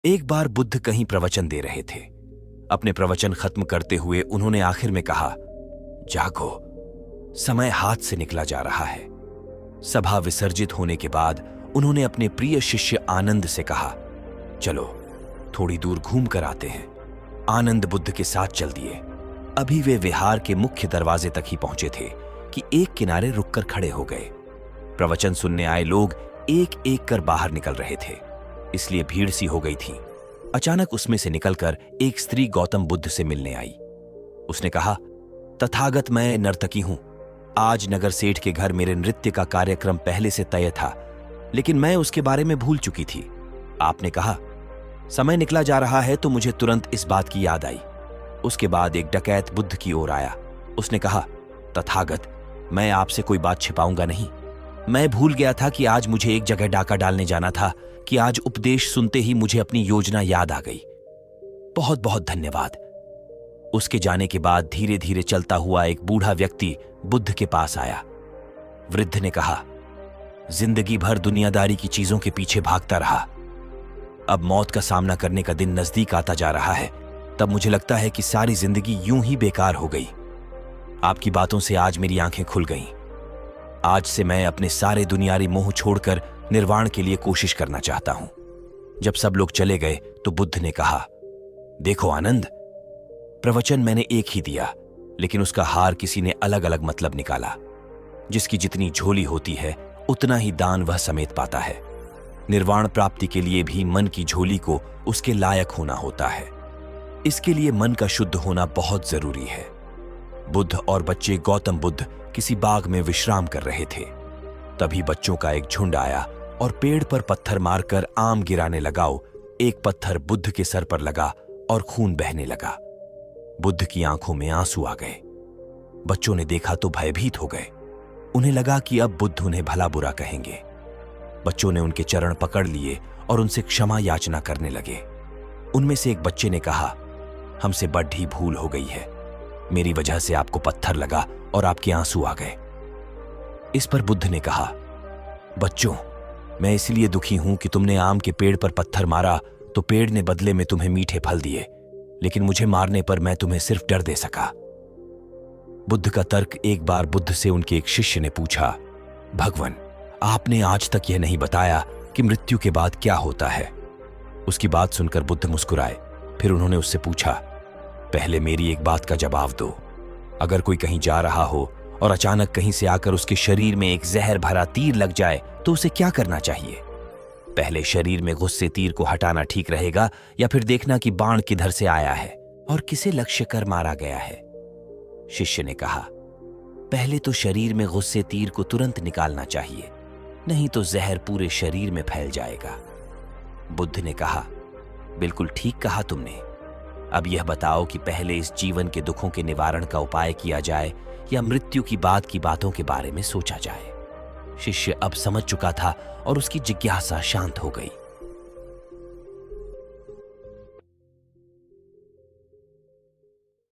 एक बार बुद्ध कहीं प्रवचन दे रहे थे। अपने प्रवचन खत्म करते हुए उन्होंने आखिर में कहा, जागो, समय हाथ से निकला जा रहा है। सभा विसर्जित होने के बाद उन्होंने अपने प्रिय शिष्य आनंद से कहा, चलो थोड़ी दूर घूम कर आते हैं। आनंद बुद्ध के साथ चल दिए। अभी वे विहार के मुख्य दरवाजे तक ही पहुंचे थे कि एक किनारे रुककर खड़े हो गए। प्रवचन सुनने आए लोग एक एक कर बाहर निकल रहे थे, इसलिए भीड़ सी हो गई थी। अचानक उसमें से निकलकर एक स्त्री गौतम बुद्ध से मिलने आई। उसने कहा, तथागत, मैं नर्तकी हूं। आज नगर सेठ के घर मेरे नृत्य का कार्यक्रम पहले से तय था, लेकिन मैं उसके बारे में भूल चुकी थी। आपने कहा समय निकला जा रहा है तो मुझे तुरंत इस बात की याद आई। उसके बाद एक डकैत बुद्ध की ओर आया। उसने कहा, तथागत, मैं आपसे कोई बात छिपाऊंगा नहीं। मैं भूल गया था कि आज मुझे एक जगह डाका डालने जाना था कि आज उपदेश सुनते ही मुझे अपनी योजना याद आ गई। बहुत बहुत धन्यवाद। उसके जाने के बाद धीरे धीरे चलता हुआ एक बूढ़ा व्यक्ति बुद्ध के पास आया। वृद्ध ने कहा, जिंदगी भर दुनियादारी की चीजों के पीछे भागता रहा। अब मौत का सामना करने का दिन नजदीक आता जा रहा है। तब मुझे लगता है कि सारी जिंदगी यूं ही बेकार हो गई। आपकी बातों से आज मेरी आंखें खुल गईं। आज से मैं अपने सारे दुनियावी मोह छोड़कर निर्वाण के लिए कोशिश करना चाहता हूं। जब सब लोग चले गए तो बुद्ध ने कहा, देखो आनंद, प्रवचन मैंने एक ही दिया, लेकिन उसका हार किसी ने अलग अलग मतलब निकाला। जिसकी जितनी झोली होती है उतना ही दान वह समेट पाता है। निर्वाण प्राप्ति के लिए भी मन की झोली को उसके लायक होना होता है। इसके लिए मन का शुद्ध होना बहुत जरूरी है। बुद्ध और बच्चे गौतम बुद्ध किसी बाग में विश्राम कर रहे थे। तभी बच्चों का एक झुंड आया और पेड़ पर पत्थर मारकर आम गिराने लगाओ। एक पत्थर बुद्ध के सर पर लगा और खून बहने लगा। बुद्ध की आंखों में आंसू आ गए। बच्चों ने देखा तो भयभीत हो गए। उन्हें लगा कि अब बुद्ध उन्हें भला बुरा कहेंगे। बच्चों ने उनके चरण पकड़ लिए और उनसे क्षमा याचना करने लगे। उनमें से एक बच्चे ने कहा, हमसे बड़ी भूल हो गई है। मेरी वजह से आपको पत्थर लगा और आपके आंसू आ गए। इस पर बुद्ध ने कहा, बच्चों, मैं इसलिए दुखी हूं कि तुमने आम के पेड़ पर पत्थर मारा तो पेड़ ने बदले में तुम्हें मीठे फल दिए, लेकिन मुझे मारने पर मैं तुम्हें सिर्फ डर दे सका। बुद्ध का तर्क एक बार बुद्ध से उनके एक शिष्य ने पूछा, भगवान, आपने आज तक यह नहीं बताया कि मृत्यु के बाद क्या होता है। उसकी बात सुनकर बुद्ध मुस्कुराए। फिर उन्होंने उससे पूछा, पहले मेरी एक बात का जवाब दो। अगर कोई कहीं जा रहा हो और अचानक कहीं से आकर उसके शरीर में एक जहर भरा तीर लग जाए तो उसे क्या करना चाहिए? पहले शरीर में घुसे तीर को हटाना ठीक रहेगा या फिर देखना कि बाण किधर से आया है और किसे लक्ष्य कर मारा गया है? शिष्य ने कहा, पहले तो शरीर में घुसे तीर को तुरंत निकालना चाहिए, नहीं तो जहर पूरे शरीर में फैल जाएगा। बुद्ध ने कहा, बिल्कुल ठीक कहा तुमने। अब यह बताओ कि पहले इस जीवन के दुखों के निवारण का उपाय किया जाए या मृत्यु की बाद की बातों के बारे में सोचा जाए? शिष्य अब समझ चुका था और उसकी जिज्ञासा शांत हो गई।